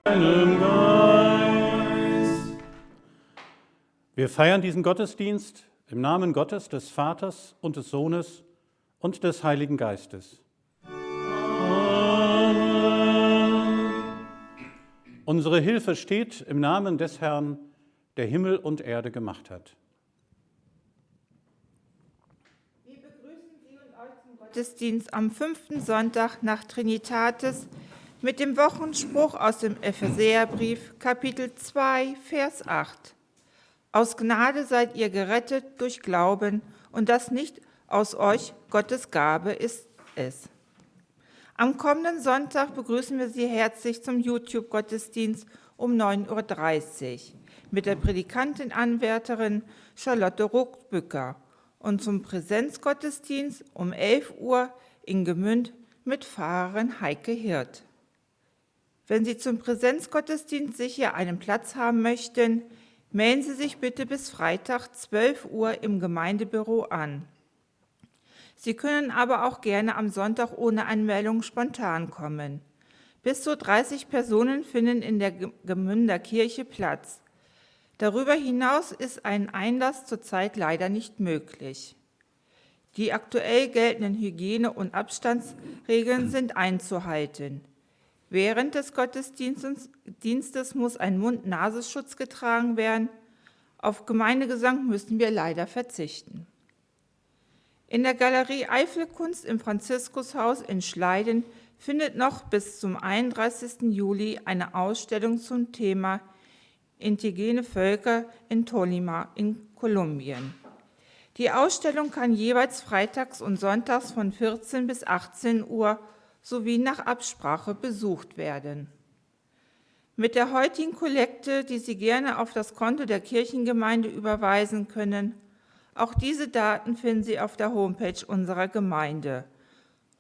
deinem Geist. Wir feiern diesen Gottesdienst im Namen Gottes, des Vaters und des Sohnes und des Heiligen Geistes. Amen. Unsere Hilfe steht im Namen des Herrn, der Himmel und Erde gemacht hat. Wir begrüßen Sie und euch zum Gottesdienst am 5. Sonntag nach Trinitatis mit dem Wochenspruch aus dem Epheserbrief, Kapitel 2, Vers 8. Aus Gnade seid ihr gerettet durch Glauben, und das nicht aus euch, Gottes Gabe ist es. Am kommenden Sonntag begrüßen wir Sie herzlich zum YouTube-Gottesdienst um 9:30 Uhr mit der Predikantin-Anwärterin Charlotte Ruckbücker und zum Präsenzgottesdienst um 11 Uhr in Gemünd mit Pfarrerin Heike Hirt. Wenn Sie zum Präsenzgottesdienst sicher einen Platz haben möchten, melden Sie sich bitte bis Freitag 12 Uhr im Gemeindebüro an. Sie können aber auch gerne am Sonntag ohne Anmeldung spontan kommen. Bis zu 30 Personen finden in der Gemünder Kirche Platz. Darüber hinaus ist ein Einlass zurzeit leider nicht möglich. Die aktuell geltenden Hygiene- und Abstandsregeln sind einzuhalten. Während des Gottesdienstes muss ein Mund-Nasenschutz getragen werden. Auf Gemeindegesang müssen wir leider verzichten. In der Galerie Eifelkunst im Franziskushaus in Schleiden findet noch bis zum 31. Juli eine Ausstellung zum Thema Indigene Völker in Tolima in Kolumbien. Die Ausstellung kann jeweils freitags und sonntags von 14 bis 18 Uhr sowie nach Absprache besucht werden. Mit der heutigen Kollekte, die Sie gerne auf das Konto der Kirchengemeinde überweisen können, auch diese Daten finden Sie auf der Homepage unserer Gemeinde.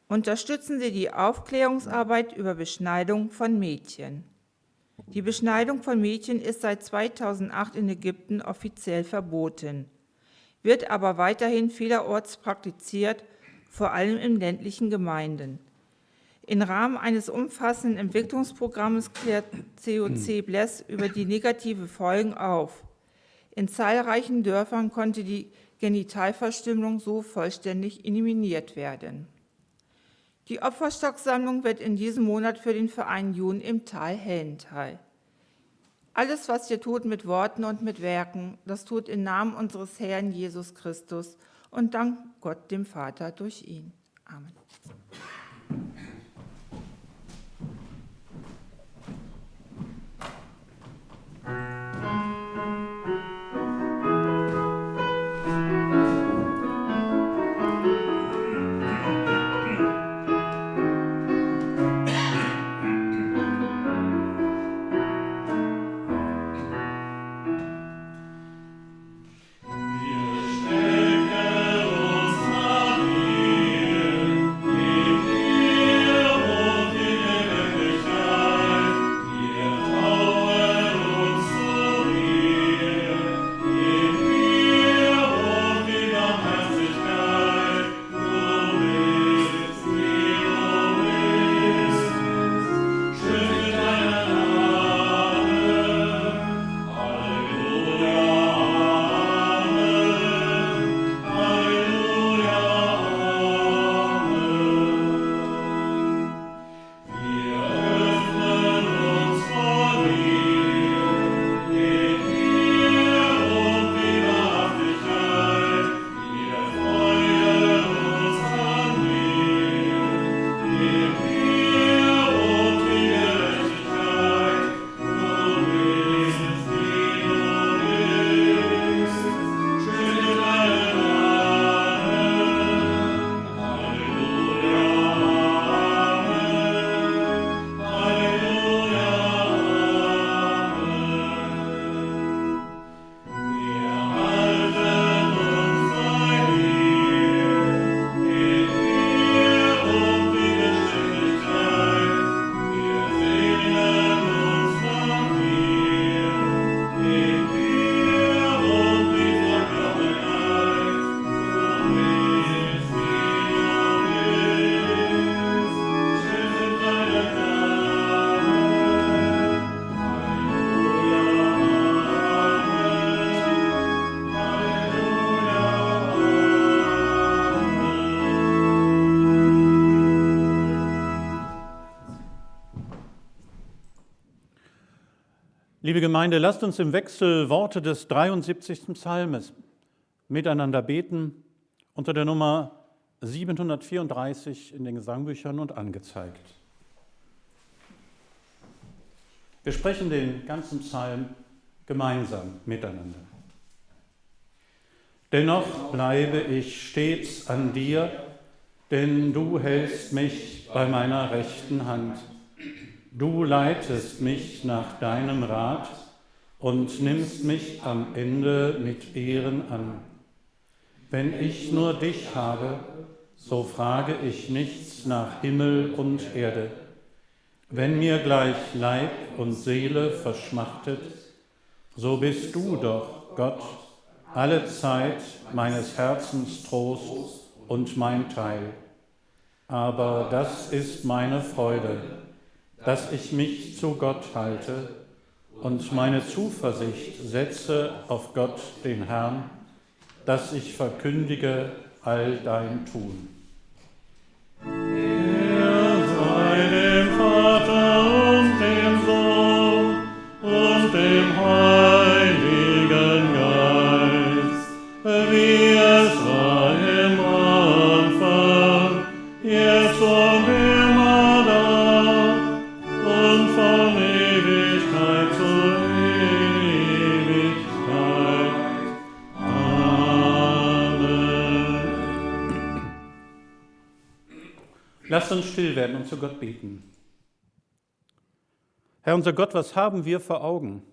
Unterstützen Sie die Aufklärungsarbeit über Beschneidung von Mädchen. Die Beschneidung von Mädchen ist seit 2008 in Ägypten offiziell verboten, wird aber weiterhin vielerorts praktiziert, vor allem in ländlichen Gemeinden. Im Rahmen eines umfassenden Entwicklungsprogramms klärt COC Bless über die negativen Folgen auf. In zahlreichen Dörfern konnte die Genitalverstümmelung so vollständig eliminiert werden. Die Opferstocksammlung wird in diesem Monat für den Verein Jun im Tal Hellental. Alles, was ihr tut mit Worten und mit Werken, das tut im Namen unseres Herrn Jesus Christus und dank Gott dem Vater durch ihn. Amen. Wir strecken uns nach dir, Liebe Gemeinde, lasst uns im Wechsel Worte des 73. Psalmes miteinander beten unter der Nummer 734 in den Gesangbüchern und angezeigt. Wir sprechen den ganzen Psalm gemeinsam miteinander. Dennoch bleibe ich stets an dir, denn du hältst mich bei meiner rechten Hand. Du leitest mich nach deinem Rat und nimmst mich am Ende mit Ehren an. Wenn ich nur dich habe, so frage ich nichts nach Himmel und Erde. Wenn mir gleich Leib und Seele verschmachtet, so bist du doch, Gott, alle Zeit meines Herzens Trost und mein Teil. Aber das ist meine Freude, dass ich mich zu Gott halte und meine Zuversicht setze auf Gott, den Herrn, dass ich verkündige all dein Tun. Er sei dem Vater und dem Sohn und dem Heiligen Geist, wie es war im Anfang, jetzt und immer da und von Ewigkeit zu Ewigkeit. Amen. Lasst uns still werden und zu Gott beten. Herr unser Gott, was haben wir vor Augen?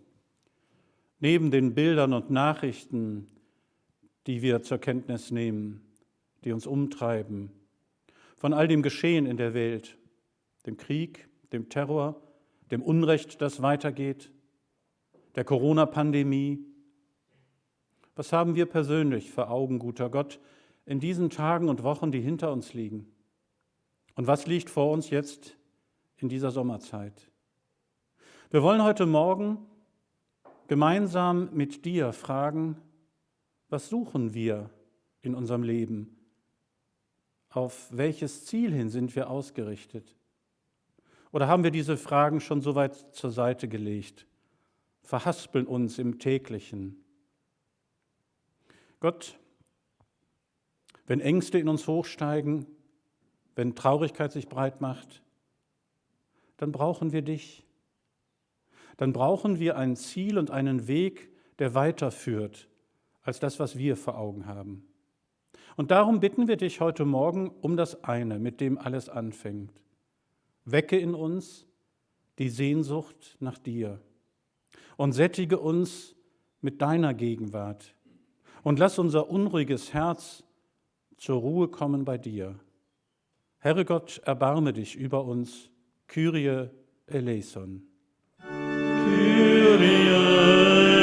Neben den Bildern und Nachrichten, die wir zur Kenntnis nehmen, die uns umtreiben, von all dem Geschehen in der Welt, dem Krieg, dem Terror, dem Unrecht, das weitergeht, der Corona-Pandemie. Was haben wir persönlich vor Augen, guter Gott, in diesen Tagen und Wochen, die hinter uns liegen? Und was liegt vor uns jetzt in dieser Sommerzeit? Wir wollen heute Morgen gemeinsam mit dir fragen, was suchen wir in unserem Leben? Auf welches Ziel hin sind wir ausgerichtet? Oder haben wir diese Fragen schon so weit zur Seite gelegt, verhaspeln uns im Täglichen? Gott, wenn Ängste in uns hochsteigen, wenn Traurigkeit sich breit macht, dann brauchen wir dich. Dann brauchen wir ein Ziel und einen Weg, der weiterführt als das, was wir vor Augen haben. Und darum bitten wir dich heute Morgen um das eine, mit dem alles anfängt. Wecke in uns die Sehnsucht nach dir und sättige uns mit deiner Gegenwart und lass unser unruhiges Herz zur Ruhe kommen bei dir. Herre Gott, erbarme dich über uns, Kyrie eleison. Kyrie eleison,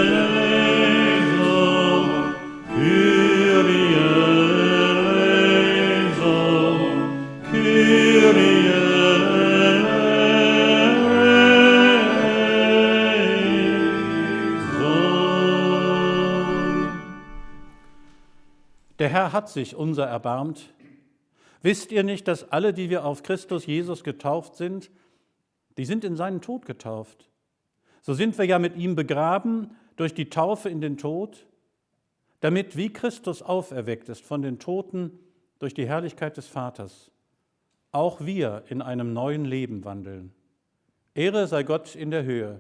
Kyrie eleison, Kyrie eleison. Der Herr hat sich unser erbarmt. Wisst ihr nicht, dass alle, die wir auf Christus Jesus getauft sind, die sind in seinen Tod getauft? So sind wir ja mit ihm begraben durch die Taufe in den Tod, damit wie Christus auferweckt ist von den Toten durch die Herrlichkeit des Vaters, auch wir in einem neuen Leben wandeln. Ehre sei Gott in der Höhe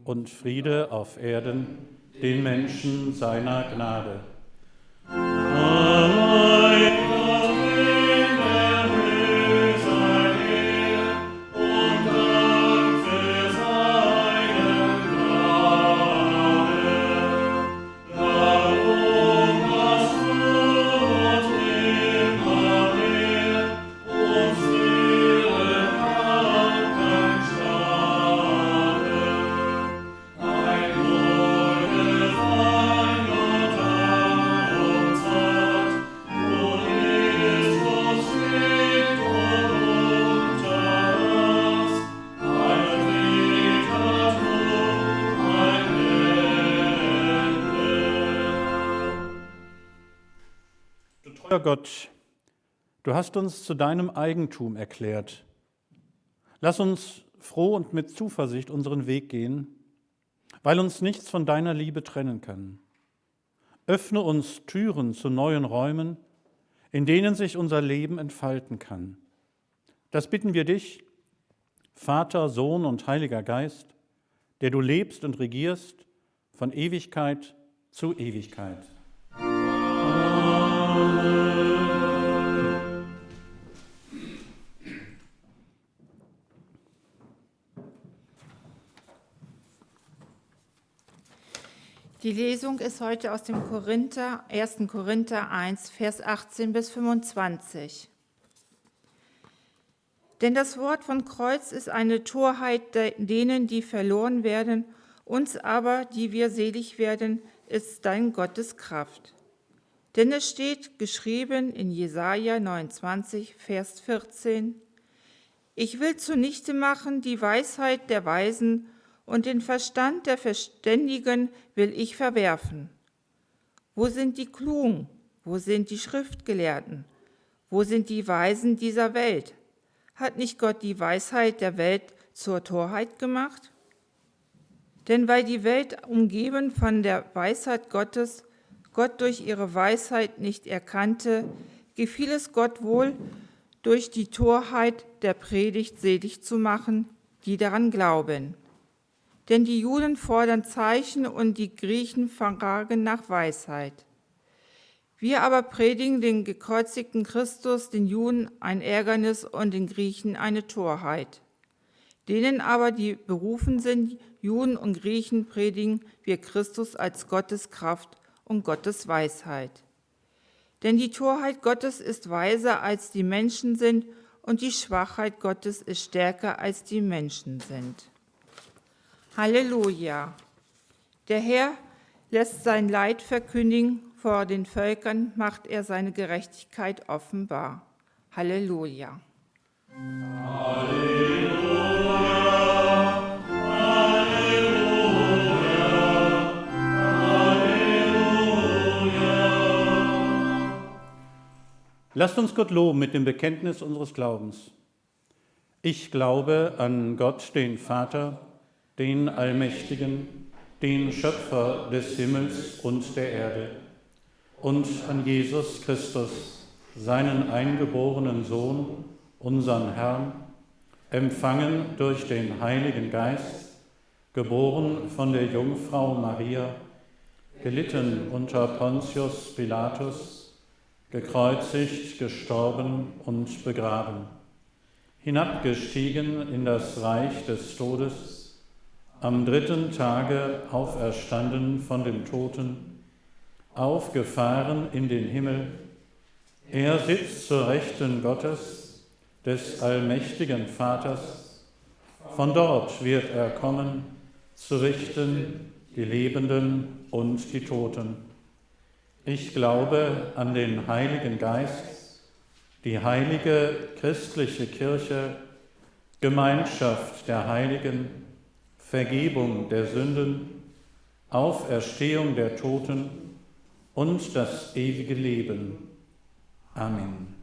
und Friede auf Erden den Menschen seiner Gnade. Allein Gott in der Höhe sei Ehre und Dank für seine Gnade. Darum hast du uns immer mehr und Seele kann kein Schade. Ein Wohlgefallen Gott an uns hat, nun ist uns Licht und Unterlass. Ein Lied hat nun ein Ende. Du treuer Gott, du hast uns zu deinem Eigentum erklärt. Lass uns froh und mit Zuversicht unseren Weg gehen weil uns nichts von deiner Liebe trennen kann. Öffne uns Türen zu neuen Räumen, in denen sich unser Leben entfalten kann. Das bitten wir dich, Vater, Sohn und Heiliger Geist, der du lebst und regierst von Ewigkeit zu Ewigkeit. Die Lesung ist heute aus dem 1. Korinther 1, Vers 18 bis 25. Denn das Wort von Kreuz ist eine Torheit denen, die verloren werden, uns aber, die wir selig werden, ist dein Gottes Kraft. Denn es steht geschrieben in Jesaja 29, Vers 14: Ich will zunichte machen die Weisheit der Weisen, und den Verstand der Verständigen will ich verwerfen. Wo sind die Klugen? Wo sind die Schriftgelehrten? Wo sind die Weisen dieser Welt? Hat nicht Gott die Weisheit der Welt zur Torheit gemacht? Denn weil die Welt umgeben von der Weisheit Gottes, Gott durch ihre Weisheit nicht erkannte, gefiel es Gott wohl, durch die Torheit der Predigt selig zu machen, die daran glauben. Denn die Juden fordern Zeichen und die Griechen fragen nach Weisheit. Wir aber predigen den gekreuzigten Christus, den Juden ein Ärgernis und den Griechen eine Torheit. Denen aber, die berufen sind, Juden und Griechen, predigen wir Christus als Gottes Kraft und Gottes Weisheit. Denn die Torheit Gottes ist weiser, als die Menschen sind, und die Schwachheit Gottes ist stärker, als die Menschen sind. Halleluja! Der Herr lässt sein Leid verkündigen, vor den Völkern macht er seine Gerechtigkeit offenbar. Halleluja! Lasst uns Gott loben mit dem Bekenntnis unseres Glaubens. Ich glaube an Gott, den Vater, den Allmächtigen, den Schöpfer des Himmels und der Erde, und an Jesus Christus, seinen eingeborenen Sohn, unseren Herrn, empfangen durch den Heiligen Geist, geboren von der Jungfrau Maria, gelitten unter Pontius Pilatus, gekreuzigt, gestorben und begraben, hinabgestiegen in das Reich des Todes, am 3. Tage auferstanden von den Toten, aufgefahren in den Himmel. Er sitzt zur Rechten Gottes, des allmächtigen Vaters. Von dort wird er kommen, zu richten die Lebenden und die Toten. Ich glaube an den Heiligen Geist, die heilige christliche Kirche, Gemeinschaft der Heiligen, Vergebung der Sünden, Auferstehung der Toten und das ewige Leben. Amen. Amen.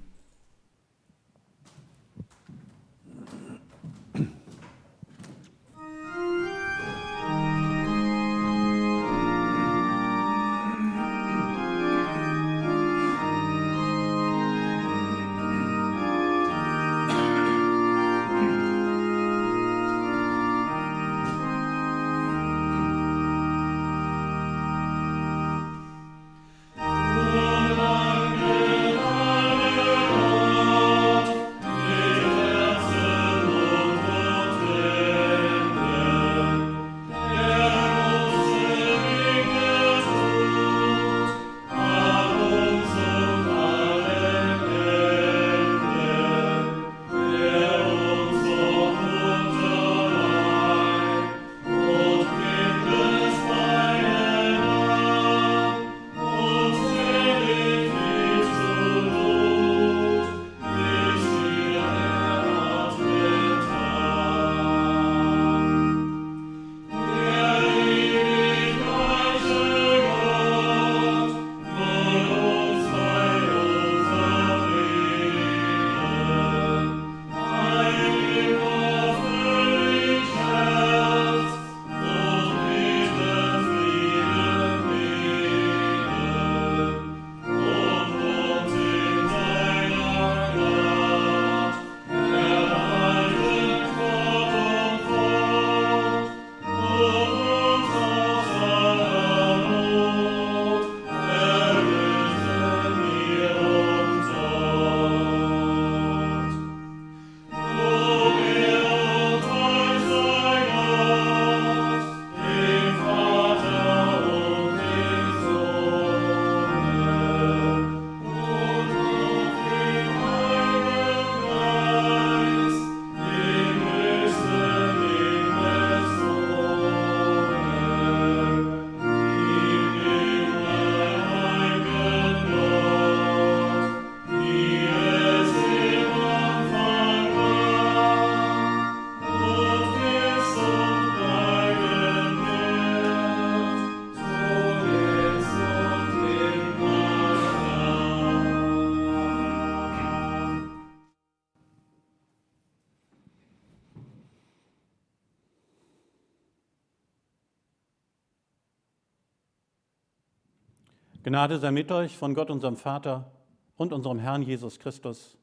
Gnade sei mit euch von Gott, unserem Vater und unserem Herrn Jesus Christus.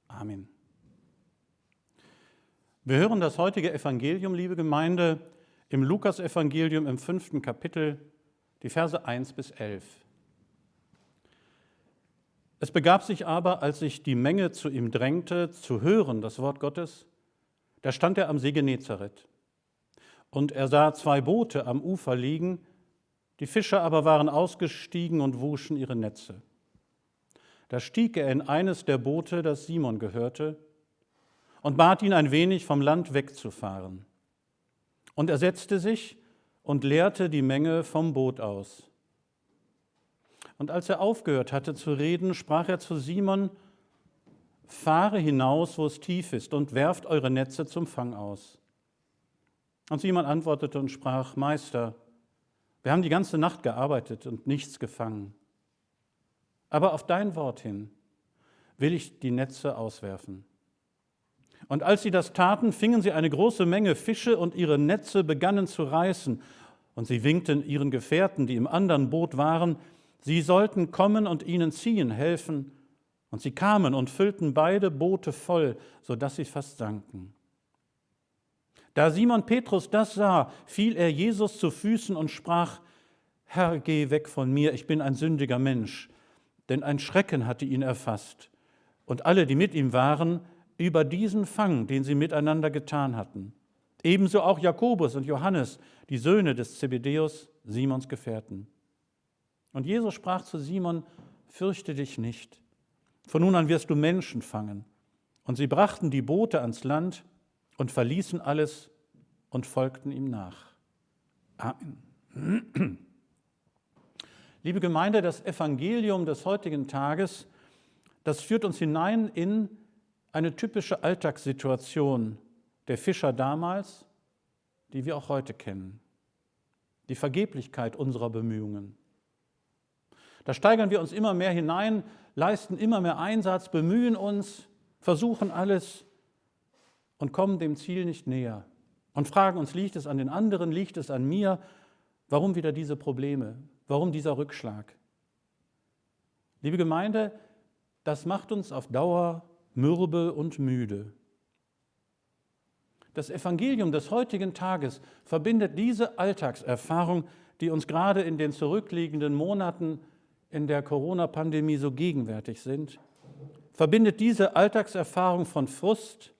Amen. Wir hören das heutige Evangelium, liebe Gemeinde, im Lukasevangelium im 5. Kapitel, die Verse 1 bis 11. Es begab sich aber, als sich die Menge zu ihm drängte, zu hören das Wort Gottes, da stand er am See Genezareth. Und er sah 2 Boote am Ufer liegen, die Fischer aber waren ausgestiegen und wuschen ihre Netze. Da stieg er in eines der Boote, das Simon gehörte, und bat ihn, ein wenig vom Land wegzufahren. Und er setzte sich und leerte die Menge vom Boot aus. Und als er aufgehört hatte zu reden, sprach er zu Simon: Fahre hinaus, wo es tief ist, und werft eure Netze zum Fang aus. Und Simon antwortete und sprach: Meister, wir haben die ganze Nacht gearbeitet und nichts gefangen. Aber auf dein Wort hin will ich die Netze auswerfen. Und als sie das taten, fingen sie eine große Menge Fische und ihre Netze begannen zu reißen. Und sie winkten ihren Gefährten, die im anderen Boot waren, sie sollten kommen und ihnen ziehen helfen. Und sie kamen und füllten beide Boote voll, sodass sie fast sanken. Da Simon Petrus das sah, fiel er Jesus zu Füßen und sprach: Herr, geh weg von mir, ich bin ein sündiger Mensch. Denn ein Schrecken hatte ihn erfasst. Und alle, die mit ihm waren, über diesen Fang, den sie miteinander getan hatten. Ebenso auch Jakobus und Johannes, die Söhne des Zebedäus, Simons Gefährten. Und Jesus sprach zu Simon: Fürchte dich nicht, von nun an wirst du Menschen fangen. Und sie brachten die Boote ans Land und verließen alles und folgten ihm nach. Amen. Liebe Gemeinde, das Evangelium des heutigen Tages, das führt uns hinein in eine typische Alltagssituation der Fischer damals, die wir auch heute kennen. Die Vergeblichkeit unserer Bemühungen. Da steigern wir uns immer mehr hinein, leisten immer mehr Einsatz, bemühen uns, versuchen alles und kommen dem Ziel nicht näher. Und fragen uns, liegt es an den anderen, liegt es an mir? Warum wieder diese Probleme? Warum dieser Rückschlag? Liebe Gemeinde, das macht uns auf Dauer mürbe und müde. Das Evangelium des heutigen Tages verbindet diese Alltagserfahrung, die uns gerade in den zurückliegenden Monaten in der Corona-Pandemie so gegenwärtig sind, verbindet diese Alltagserfahrung von Frust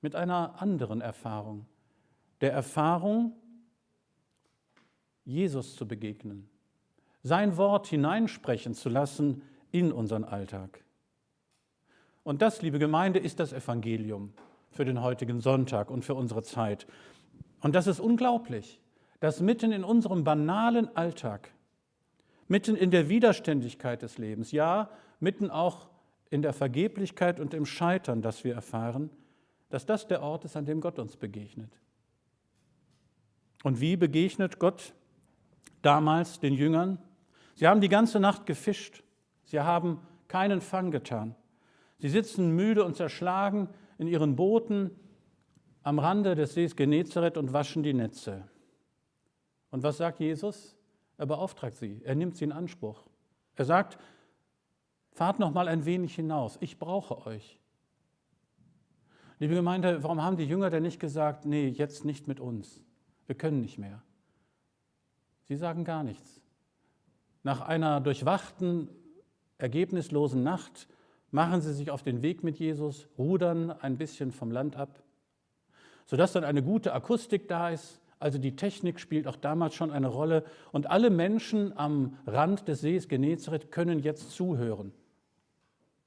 mit einer anderen Erfahrung, der Erfahrung, Jesus zu begegnen, sein Wort hineinsprechen zu lassen in unseren Alltag. Und das, liebe Gemeinde, ist das Evangelium für den heutigen Sonntag und für unsere Zeit. Und das ist unglaublich, dass mitten in unserem banalen Alltag, mitten in der Widerständigkeit des Lebens, ja, mitten auch in der Vergeblichkeit und im Scheitern, das wir erfahren, dass das der Ort ist, an dem Gott uns begegnet. Und wie begegnet Gott damals den Jüngern? Sie haben die ganze Nacht gefischt. Sie haben keinen Fang getan. Sie sitzen müde und zerschlagen in ihren Booten am Rande des Sees Genezareth und waschen die Netze. Und was sagt Jesus? Er beauftragt sie, er nimmt sie in Anspruch. Er sagt: Fahrt noch mal ein wenig hinaus, ich brauche euch. Liebe Gemeinde, warum haben die Jünger denn nicht gesagt: Nee, jetzt nicht mit uns, wir können nicht mehr? Sie sagen gar nichts. Nach einer durchwachten, ergebnislosen Nacht machen sie sich auf den Weg mit Jesus, rudern ein bisschen vom Land ab, sodass dann eine gute Akustik da ist. Also die Technik spielt auch damals schon eine Rolle. Und alle Menschen am Rand des Sees Genezareth können jetzt zuhören,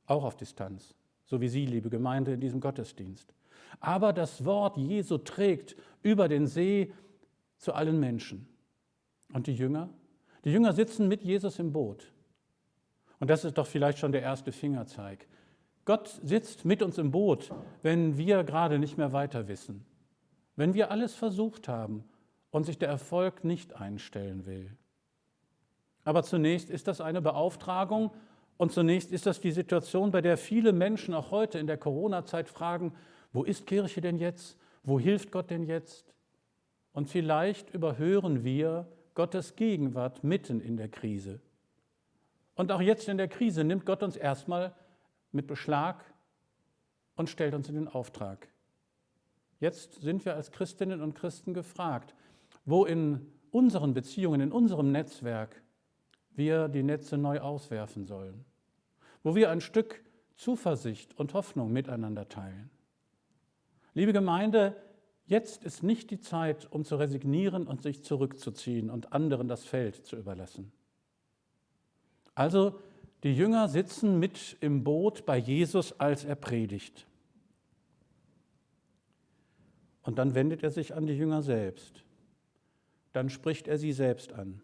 auch auf Distanz, so wie Sie, liebe Gemeinde, in diesem Gottesdienst. Aber das Wort Jesu trägt über den See zu allen Menschen. Und die Jünger? Die Jünger sitzen mit Jesus im Boot. Und das ist doch vielleicht schon der erste Fingerzeig. Gott sitzt mit uns im Boot, wenn wir gerade nicht mehr weiter wissen. Wenn wir alles versucht haben und sich der Erfolg nicht einstellen will. Aber zunächst ist das eine Beauftragung und zunächst ist das die Situation, bei der viele Menschen auch heute in der Corona-Zeit fragen: Wo ist Kirche denn jetzt? Wo hilft Gott denn jetzt? Und vielleicht überhören wir Gottes Gegenwart mitten in der Krise. Und auch jetzt in der Krise nimmt Gott uns erstmal mit Beschlag und stellt uns in den Auftrag. Jetzt sind wir als Christinnen und Christen gefragt, wo in unseren Beziehungen, in unserem Netzwerk wir die Netze neu auswerfen sollen, wo wir ein Stück Zuversicht und Hoffnung miteinander teilen. Liebe Gemeinde, jetzt ist nicht die Zeit, um zu resignieren und sich zurückzuziehen und anderen das Feld zu überlassen. Also, die Jünger sitzen mit im Boot bei Jesus, als er predigt. Und dann wendet er sich an die Jünger selbst. Dann spricht er sie selbst an.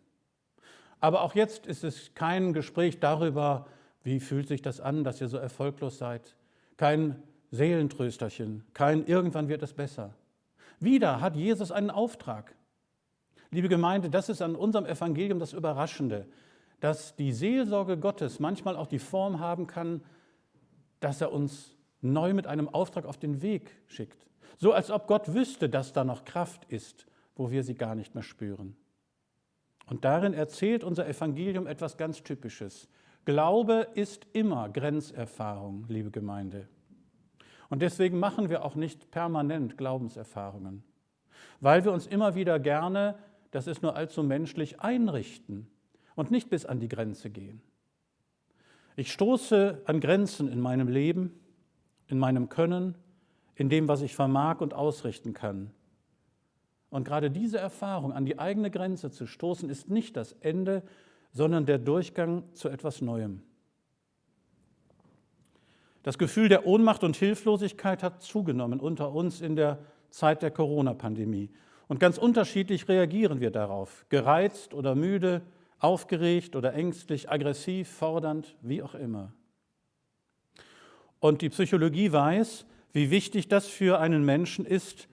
Aber auch jetzt ist es kein Gespräch darüber, wie fühlt sich das an, dass ihr so erfolglos seid. Kein Seelentrösterchen, kein irgendwann wird es besser. Wieder hat Jesus einen Auftrag. Liebe Gemeinde, das ist an unserem Evangelium das Überraschende, dass die Seelsorge Gottes manchmal auch die Form haben kann, dass er uns neu mit einem Auftrag auf den Weg schickt. So als ob Gott wüsste, dass da noch Kraft ist, wo wir sie gar nicht mehr spüren. Und darin erzählt unser Evangelium etwas ganz Typisches. Glaube ist immer Grenzerfahrung, liebe Gemeinde. Und deswegen machen wir auch nicht permanent Glaubenserfahrungen, weil wir uns immer wieder gerne, das ist nur allzu menschlich, einrichten und nicht bis an die Grenze gehen. Ich stoße an Grenzen in meinem Leben, in meinem Können, in dem, was ich vermag und ausrichten kann. Und gerade diese Erfahrung, an die eigene Grenze zu stoßen, ist nicht das Ende, sondern der Durchgang zu etwas Neuem. Das Gefühl der Ohnmacht und Hilflosigkeit hat zugenommen unter uns in der Zeit der Corona-Pandemie. Und ganz unterschiedlich reagieren wir darauf. Gereizt oder müde, aufgeregt oder ängstlich, aggressiv, fordernd, wie auch immer. Und die Psychologie weiß, wie wichtig das für einen Menschen ist,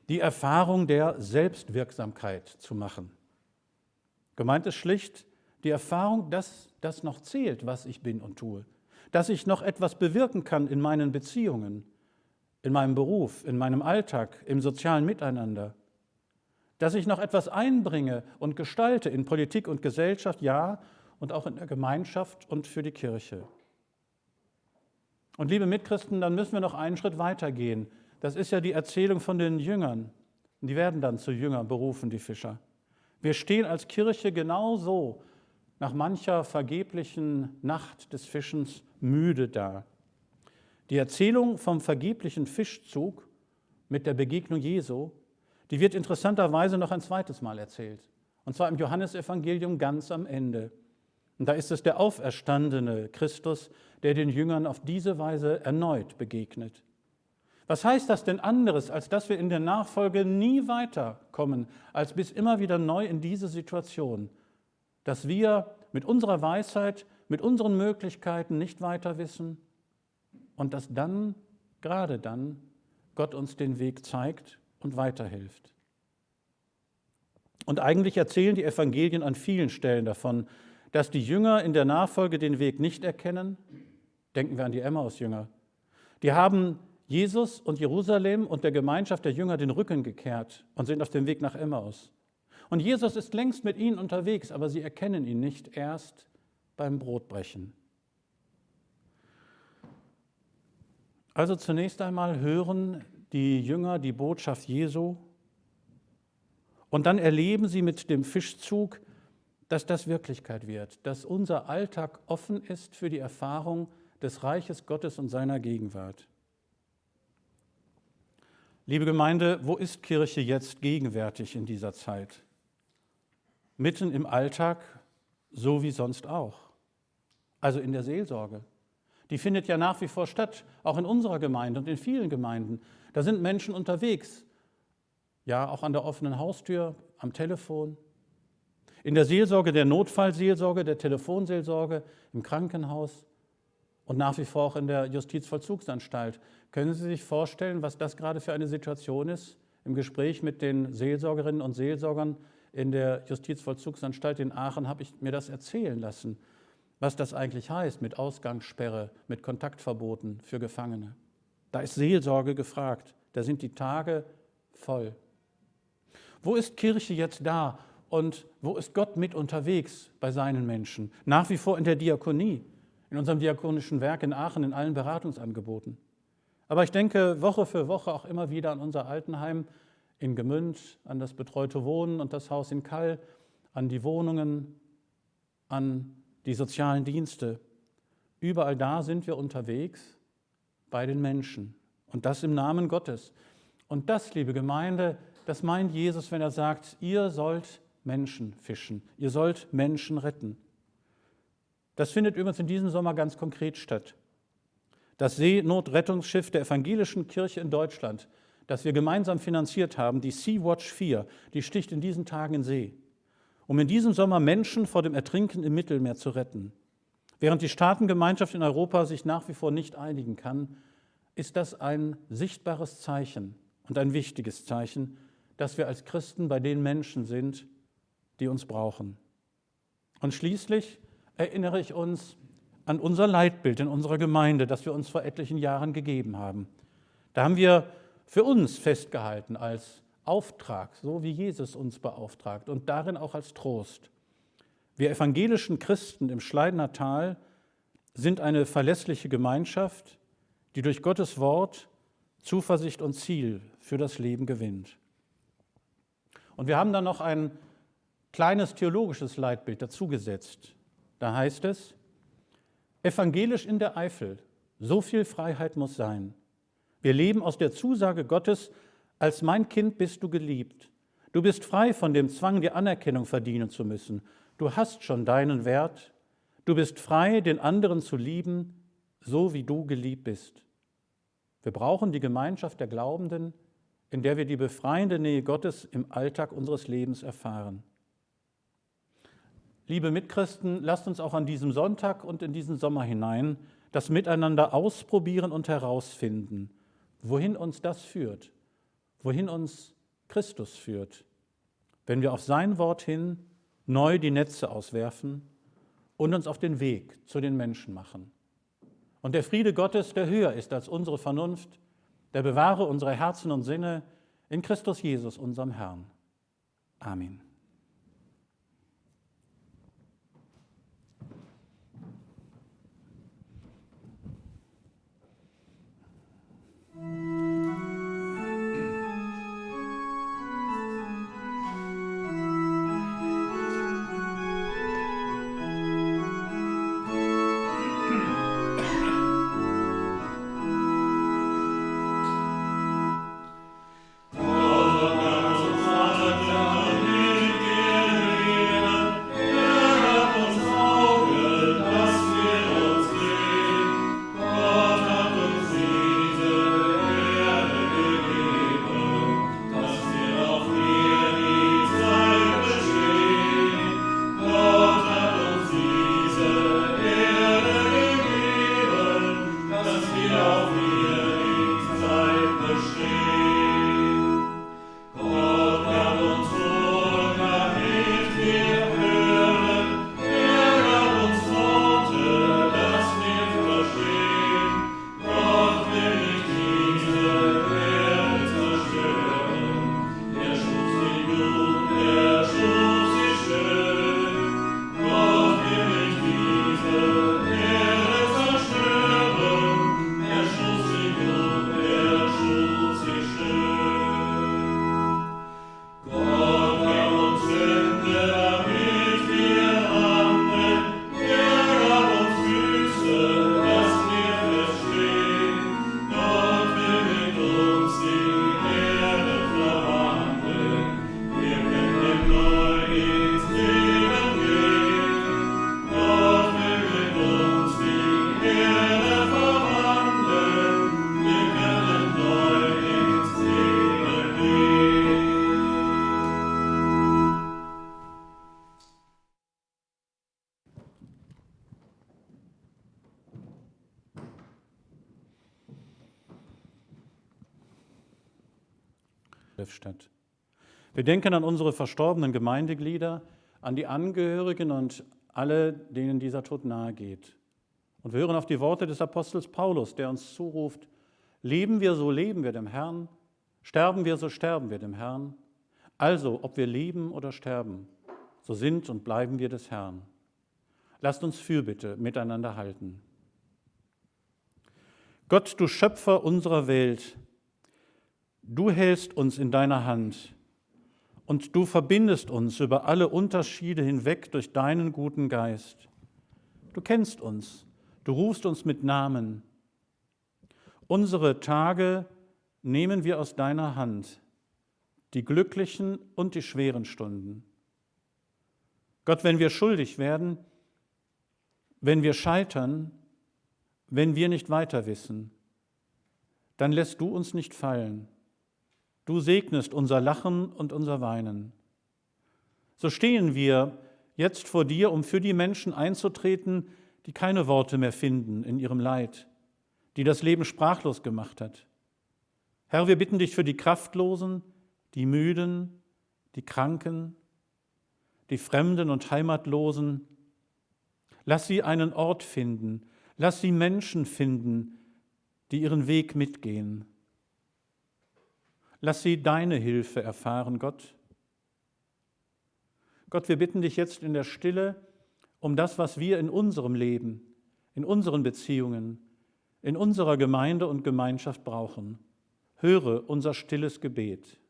die Erfahrung der Selbstwirksamkeit zu machen. Gemeint ist schlicht die Erfahrung, dass das noch zählt, was ich bin und tue. Dass ich noch etwas bewirken kann in meinen Beziehungen, in meinem Beruf, in meinem Alltag, im sozialen Miteinander. Dass ich noch etwas einbringe und gestalte in Politik und Gesellschaft, ja, und auch in der Gemeinschaft und für die Kirche. Und liebe Mitchristen, dann müssen wir noch einen Schritt weiter gehen. Das ist ja die Erzählung von den Jüngern. Und die werden dann zu Jüngern berufen, die Fischer. Wir stehen als Kirche genauso nach mancher vergeblichen Nacht des Fischens müde da. Die Erzählung vom vergeblichen Fischzug mit der Begegnung Jesu, die wird interessanterweise noch ein zweites Mal erzählt. Und zwar im Johannesevangelium ganz am Ende. Und da ist es der auferstandene Christus, der den Jüngern auf diese Weise erneut begegnet. Was heißt das denn anderes, als dass wir in der Nachfolge nie weiterkommen, als bis immer wieder neu in diese Situation, dass wir mit unserer Weisheit, mit unseren Möglichkeiten nicht weiter wissen und dass dann, gerade dann, Gott uns den Weg zeigt und weiterhilft. Und eigentlich erzählen die Evangelien an vielen Stellen davon, dass die Jünger in der Nachfolge den Weg nicht erkennen. Denken wir an die Emmaus-Jünger. Die haben Jesus und Jerusalem und der Gemeinschaft der Jünger den Rücken gekehrt und sind auf dem Weg nach Emmaus. Und Jesus ist längst mit ihnen unterwegs, aber sie erkennen ihn nicht erst beim Brotbrechen. Also zunächst einmal hören die Jünger die Botschaft Jesu und dann erleben sie mit dem Fischzug, dass das Wirklichkeit wird, dass unser Alltag offen ist für die Erfahrung des Reiches Gottes und seiner Gegenwart. Liebe Gemeinde, wo ist Kirche jetzt gegenwärtig in dieser Zeit? Mitten im Alltag, so wie sonst auch. Also in der Seelsorge. Die findet ja nach wie vor statt, auch in unserer Gemeinde und in vielen Gemeinden. Da sind Menschen unterwegs, ja auch an der offenen Haustür, am Telefon. In der Seelsorge, der Notfallseelsorge, der Telefonseelsorge, im Krankenhaus und nach wie vor auch in der Justizvollzugsanstalt. Können Sie sich vorstellen, was das gerade für eine Situation ist? Im Gespräch mit den Seelsorgerinnen und Seelsorgern in der Justizvollzugsanstalt in Aachen habe ich mir das erzählen lassen, was das eigentlich heißt mit Ausgangssperre, mit Kontaktverboten für Gefangene. Da ist Seelsorge gefragt, da sind die Tage voll. Wo ist Kirche jetzt da, Und wo ist Gott mit unterwegs bei seinen Menschen? Nach wie vor in der Diakonie, in unserem diakonischen Werk in Aachen, in allen Beratungsangeboten. Aber ich denke Woche für Woche auch immer wieder an unser Altenheim in Gemünd, an das betreute Wohnen und das Haus in Kall, an die Wohnungen, an die sozialen Dienste. Überall da sind wir unterwegs bei den Menschen und das im Namen Gottes. Und das, liebe Gemeinde, das meint Jesus, wenn er sagt, ihr sollt Menschen fischen, ihr sollt Menschen retten. Das findet übrigens in diesem Sommer ganz konkret statt. Das Seenotrettungsschiff der Evangelischen Kirche in Deutschland, das wir gemeinsam finanziert haben, die Sea-Watch 4, die sticht in diesen Tagen in See, um in diesem Sommer Menschen vor dem Ertrinken im Mittelmeer zu retten. Während die Staatengemeinschaft in Europa sich nach wie vor nicht einigen kann, ist das ein sichtbares Zeichen und ein wichtiges Zeichen, dass wir als Christen bei den Menschen sind, die uns brauchen. Und schließlich erinnere ich uns an unser Leitbild in unserer Gemeinde, das wir uns vor etlichen Jahren gegeben haben. Da haben wir für uns festgehalten als Auftrag, so wie Jesus uns beauftragt und darin auch als Trost. Wir evangelischen Christen im Schleidener Tal sind eine verlässliche Gemeinschaft, die durch Gottes Wort Zuversicht und Ziel für das Leben gewinnt. Und wir haben dann noch ein kleines theologisches Leitbild dazugesetzt. Da heißt es, evangelisch in der Eifel, so viel Freiheit muss sein. Wir leben aus der Zusage Gottes, als mein Kind bist du geliebt. Du bist frei von dem Zwang, dir Anerkennung verdienen zu müssen. Du hast schon deinen Wert. Du bist frei, den anderen zu lieben, so wie du geliebt bist. Wir brauchen die Gemeinschaft der Glaubenden, in der wir die befreiende Nähe Gottes im Alltag unseres Lebens erfahren. Liebe Mitchristen, lasst uns auch an diesem Sonntag und in diesen Sommer hinein das Miteinander ausprobieren und herausfinden, wohin uns das führt, wohin uns Christus führt, wenn wir auf sein Wort hin neu die Netze auswerfen und uns auf den Weg zu den Menschen machen. Und der Friede Gottes, der höher ist als unsere Vernunft, der bewahre unsere Herzen und Sinne in Christus Jesus, unserem Herrn. Amen. Statt. Wir denken an unsere verstorbenen Gemeindeglieder, an die Angehörigen und alle, denen dieser Tod nahe geht. Und wir hören auf die Worte des Apostels Paulus, der uns zuruft, leben wir, so leben wir dem Herrn, sterben wir, so sterben wir dem Herrn. Also, ob wir leben oder sterben, so sind und bleiben wir des Herrn. Lasst uns Fürbitte miteinander halten. Gott, du Schöpfer unserer Welt, du hältst uns in deiner Hand und du verbindest uns über alle Unterschiede hinweg durch deinen guten Geist. Du kennst uns, du rufst uns mit Namen. Unsere Tage nehmen wir aus deiner Hand, die glücklichen und die schweren Stunden. Gott, wenn wir schuldig werden, wenn wir scheitern, wenn wir nicht weiter wissen, dann lässt du uns nicht fallen. Du segnest unser Lachen und unser Weinen. So stehen wir jetzt vor dir, um für die Menschen einzutreten, die keine Worte mehr finden in ihrem Leid, die das Leben sprachlos gemacht hat. Herr, wir bitten dich für die Kraftlosen, die Müden, die Kranken, die Fremden und Heimatlosen. Lass sie einen Ort finden, lass sie Menschen finden, die ihren Weg mitgehen. Lass sie deine Hilfe erfahren, Gott. Gott, wir bitten dich jetzt in der Stille um das, was wir in unserem Leben, in unseren Beziehungen, in unserer Gemeinde und Gemeinschaft brauchen. Höre unser stilles Gebet.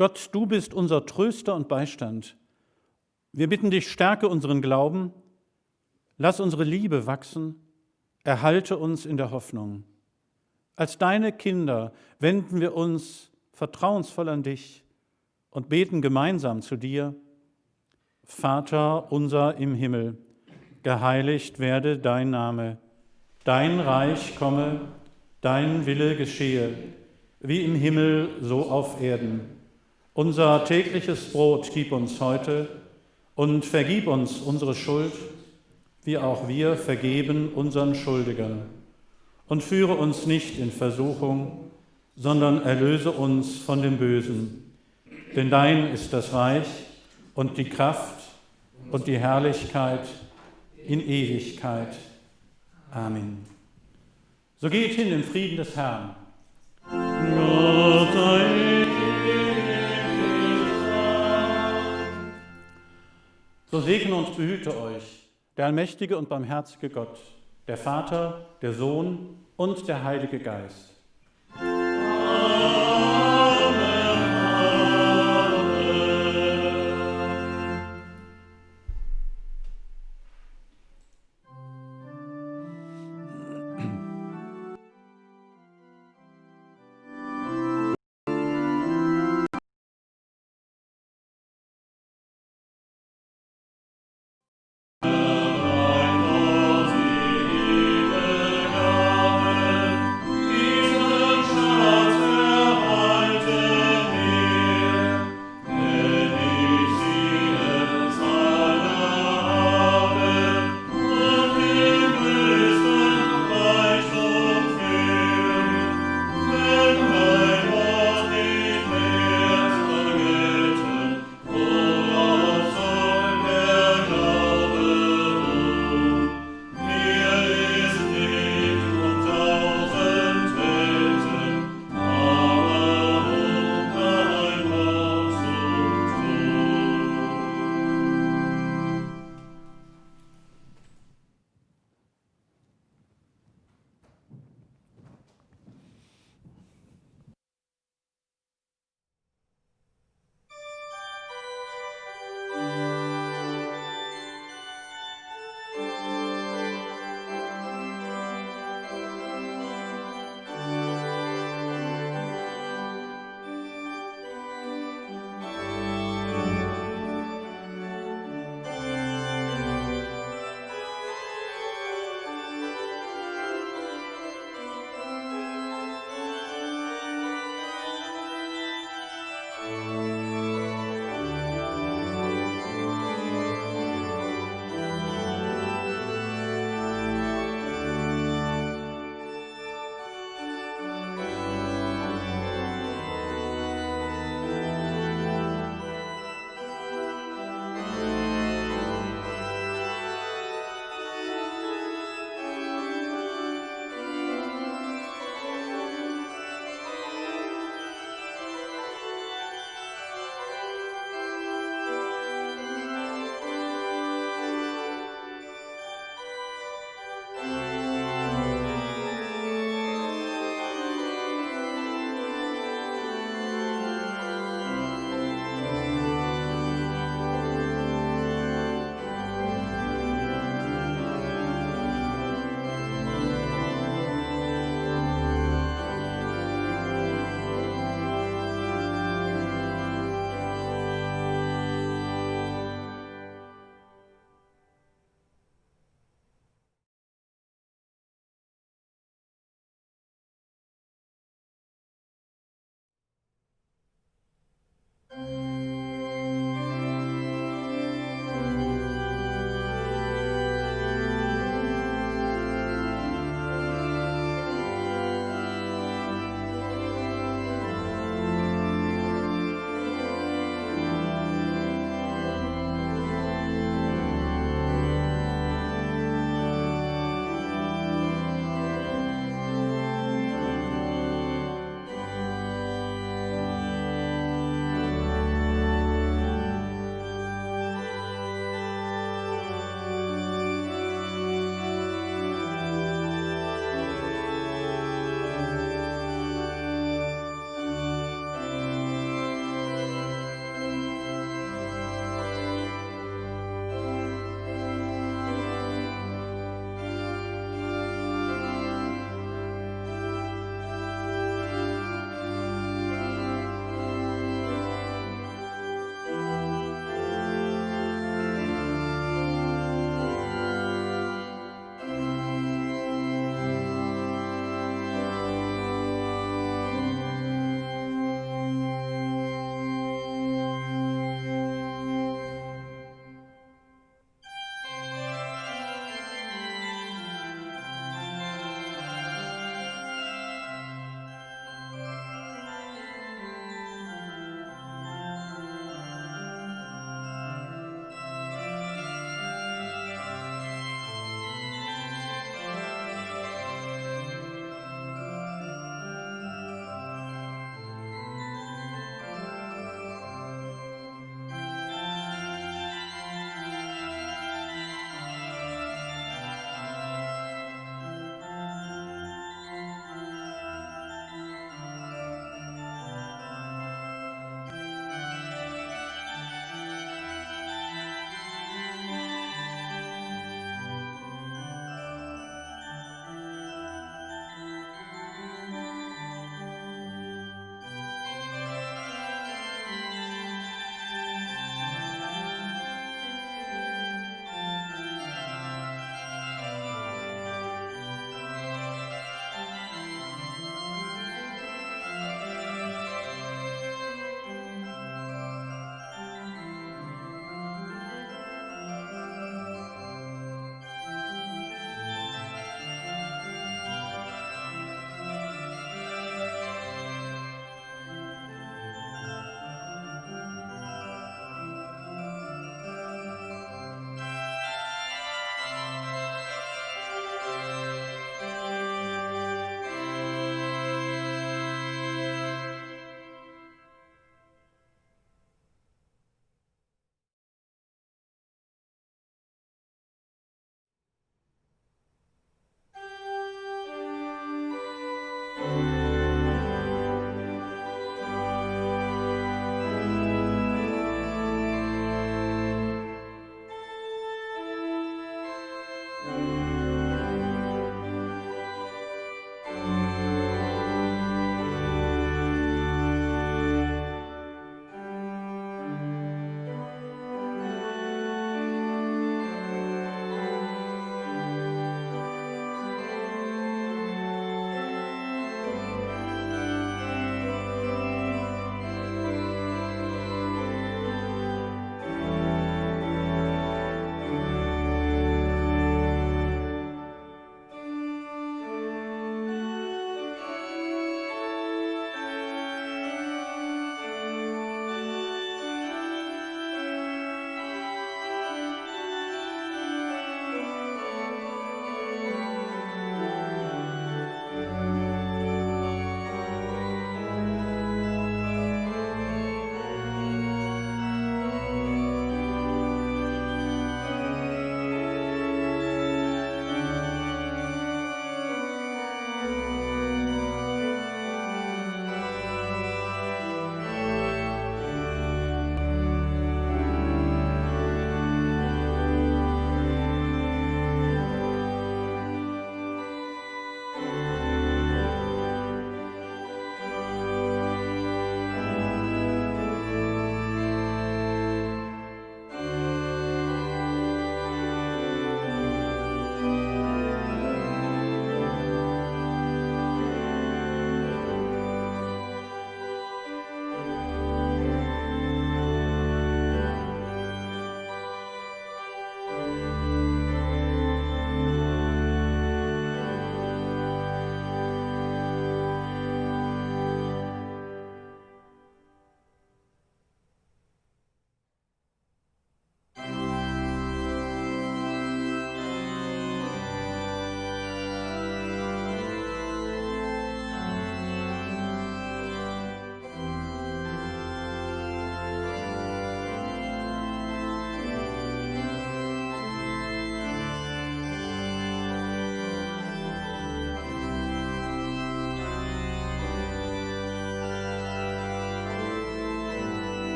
Gott, du bist unser Tröster und Beistand. Wir bitten dich, stärke unseren Glauben, lass unsere Liebe wachsen, erhalte uns in der Hoffnung. Als deine Kinder wenden wir uns vertrauensvoll an dich und beten gemeinsam zu dir. Vater unser im Himmel, geheiligt werde dein Name, dein Reich komme, dein Wille geschehe, wie im Himmel so auf Erden. Unser tägliches Brot gib uns heute und vergib uns unsere Schuld, wie auch wir vergeben unseren Schuldigern. Und führe uns nicht in Versuchung, sondern erlöse uns von dem Bösen. Denn dein ist das Reich und die Kraft und die Herrlichkeit in Ewigkeit. Amen. So geht hin im Frieden des Herrn. Gott sei So segne und behüte euch der allmächtige und barmherzige Gott, der Vater, der Sohn und der Heilige Geist.